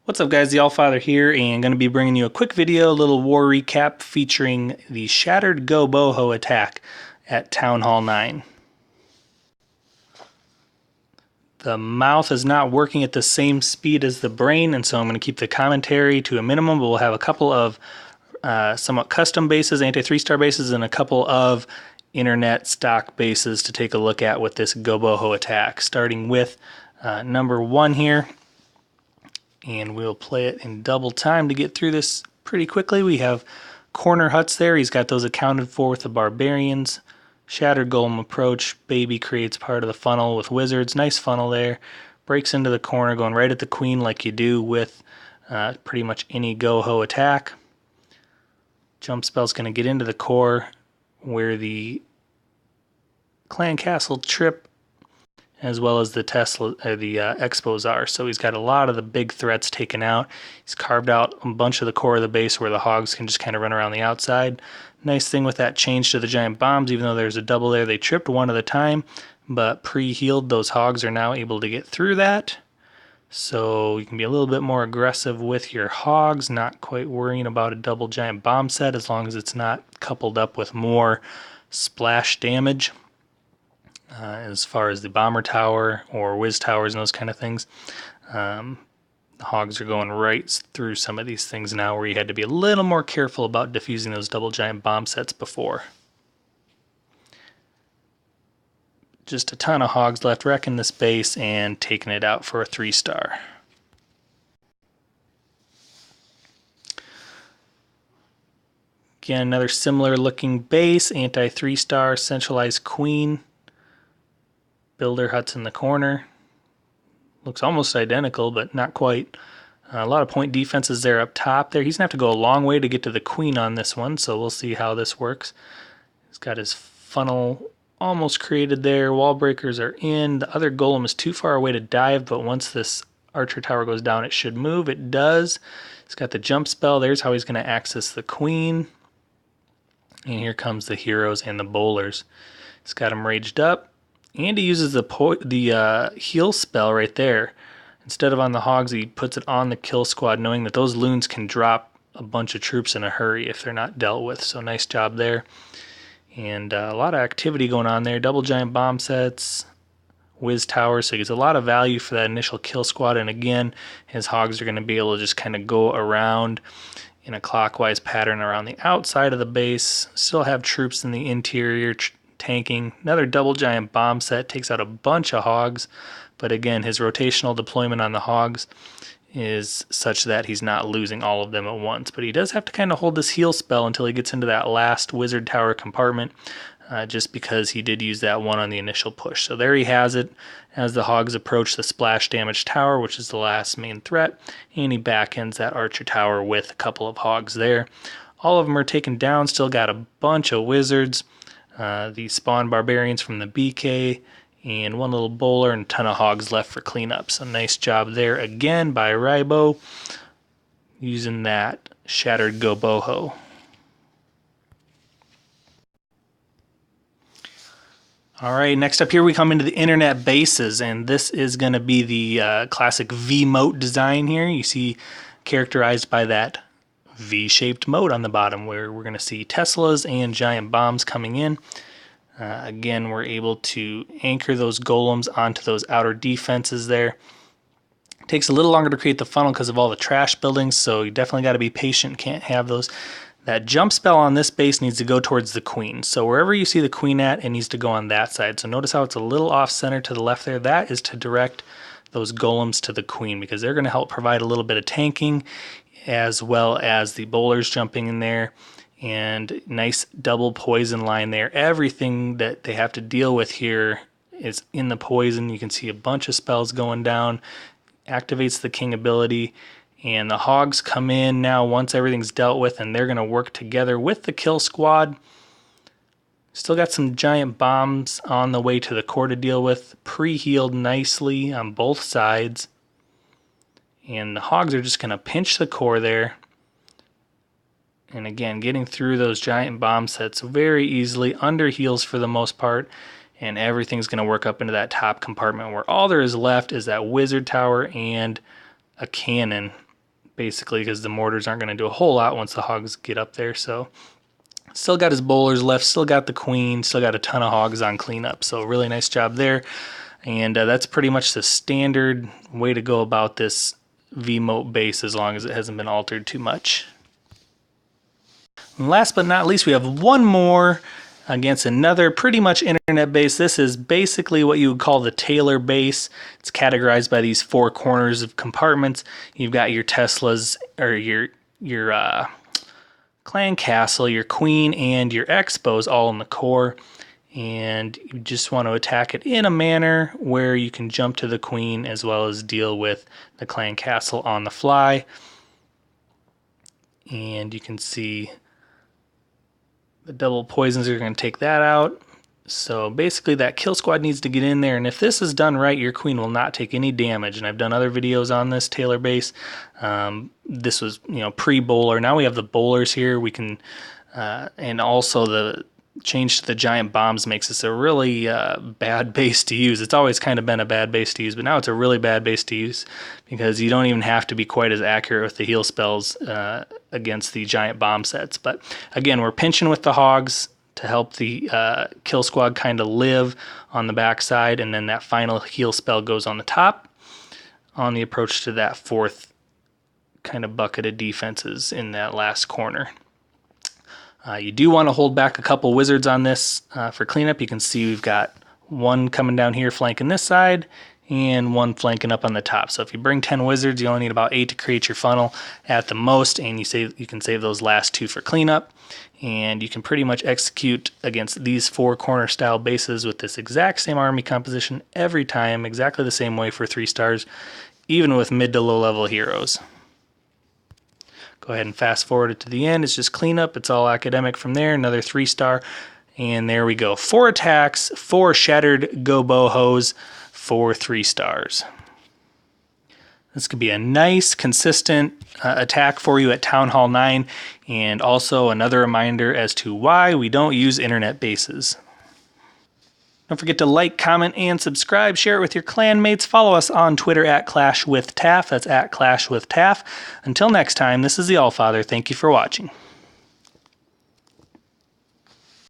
What's up guys, the Allfather here, and going to be bringing you a quick video, a little war recap featuring the shattered GoBoHo attack at Town Hall 9. The mouth is not working at the same speed as the brain, and so I'm going to keep the commentary to a minimum, but we'll have a couple of somewhat custom bases, anti-3-star bases, and a couple of internet stock bases to take a look at with this GoBoHo attack, starting with number 1 here. And we'll play it in double time to get through this pretty quickly. We have corner huts there. He's got those accounted for with the barbarians. Shattered golem approach. Baby creates part of the funnel with wizards. Nice funnel there. Breaks into the corner, going right at the queen like you do with pretty much any GoHo attack. Jump spell's going to get into the core where the clan castle trip as well as the expos are. So he's got a lot of the big threats taken out. He's carved out a bunch of the core of the base where the hogs can just kind of run around the outside. Nice thing with that change to the giant bombs, even though there's a double there, they tripped one at a time, but pre-healed, those hogs are now able to get through that. So you can be a little bit more aggressive with your hogs, not quite worrying about a double giant bomb set as long as it's not coupled up with more splash damage. As far as the bomber tower or whiz towers and those kind of things. The hogs are going right through some of these things now where you had to be a little more careful about defusing those double giant bomb sets before. Just a ton of hogs left wrecking this base and taking it out for a 3-star. Again, another similar looking base, anti-3-star, centralized queen. Builder huts in the corner. Looks almost identical, but not quite. A lot of point defenses there up top there. He's going to have to go a long way to get to the queen on this one, so we'll see how this works. He's got his funnel almost created there. Wall breakers are in. The other golem is too far away to dive, but once this archer tower goes down, it should move. It does. He's got the jump spell. There's how he's going to access the queen. And here comes the heroes and the bowlers. He's got them raged up. And he uses the heal spell right there. Instead of on the hogs, he puts it on the kill squad, knowing that those loons can drop a bunch of troops in a hurry if they're not dealt with. So nice job there. And a lot of activity going on there. Double giant bomb sets, whiz towers. So he gets a lot of value for that initial kill squad. And again, his hogs are going to be able to just kind of go around in a clockwise pattern around the outside of the base. Still have troops in the interior tanking. Another double giant bomb set takes out a bunch of hogs, but again, his rotational deployment on the hogs is such that he's not losing all of them at once. But he does have to kind of hold this heal spell until he gets into that last wizard tower compartment, just because he did use that one on the initial push. So there he has it as the hogs approach the splash damage tower, which is the last main threat, and he backends that archer tower with a couple of hogs there. All of them are taken down, still got a bunch of wizards. The spawn barbarians from the BK, and one little bowler and a ton of hogs left for cleanup. So nice job there again by Rybo using that shattered GoBoHo. Alright, next up here we come into the internet bases, and this is going to be the classic V-moat design here. You see characterized by that V-shaped moat on the bottom where we're going to see Teslas and giant bombs coming in. Again, we're able to anchor those golems onto those outer defenses there. It takes a little longer to create the funnel because of all the trash buildings, so you definitely got to be patient. Can't have those. That jump spell on this base needs to go towards the queen. So wherever you see the queen at, it needs to go on that side. So notice how it's a little off center to the left there. That is to direct those golems to the queen because they're going to help provide a little bit of tanking, as well as the bowlers jumping in there, and nice double poison line there. Everything that they have to deal with here is in the poison. You can see a bunch of spells going down, activates the king ability, and the hogs come in now once everything's dealt with, and they're going to work together with the kill squad. Still got some giant bombs on the way to the core to deal with, pre-healed nicely on both sides. And the hogs are just going to pinch the core there. And again, getting through those giant bomb sets very easily, under heals for the most part. And everything's going to work up into that top compartment where all there is left is that wizard tower and a cannon. basically because the mortars aren't going to do a whole lot once the hogs get up there. So still got his bowlers left, still got the queen, still got a ton of hogs on cleanup. So really nice job there. And that's pretty much the standard way to go about this V-Moat base as long as it hasn't been altered too much. And last but not least, we have one more against another pretty much internet base. This is basically what you would call the Tailor base. It's categorized by these four corners of compartments. You've got your Teslas, or your clan castle, your queen, and your expos all in the core. And you just want to attack it in a manner where you can jump to the queen as well as deal with the clan castle on the fly. And you can see the double poisons are going to take that out. So basically that kill squad needs to get in there, and if this is done right, your queen will not take any damage. And I've done other videos on this Tailor base. This was, pre-bowler. Now we have the bowlers here. We can, and also the change to the giant bombs makes this a really bad base to use. It's always kind of been a bad base to use, but now it's a really bad base to use because you don't even have to be quite as accurate with the heal spells against the giant bomb sets. But again, we're pinching with the hogs to help the kill squad kind of live on the backside, and then that final heal spell goes on the top on the approach to that fourth kind of bucket of defenses in that last corner. You do want to hold back a couple wizards on this for cleanup. You can see we've got one coming down here flanking this side and one flanking up on the top. So if you bring 10 wizards, you only need about 8 to create your funnel at the most, and you can save those last 2 for cleanup. And you can pretty much execute against these 4 corner style bases with this exact same army composition every time, exactly the same way for 3 stars, even with mid to low level heroes. Go ahead and fast forward it to the end. It's just cleanup. It's all academic from there. Another 3-star. And there we go. 4 attacks, 4 shattered GoBoHos, 4 3 stars. This could be a nice, consistent attack for you at Town Hall 9. And also another reminder as to why we don't use internet bases. Don't forget to like, comment, and subscribe. Share it with your clanmates. Follow us on Twitter at ClashWithTaff. That's at ClashWithTaff. Until next time, this is the Allfather. Thank you for watching.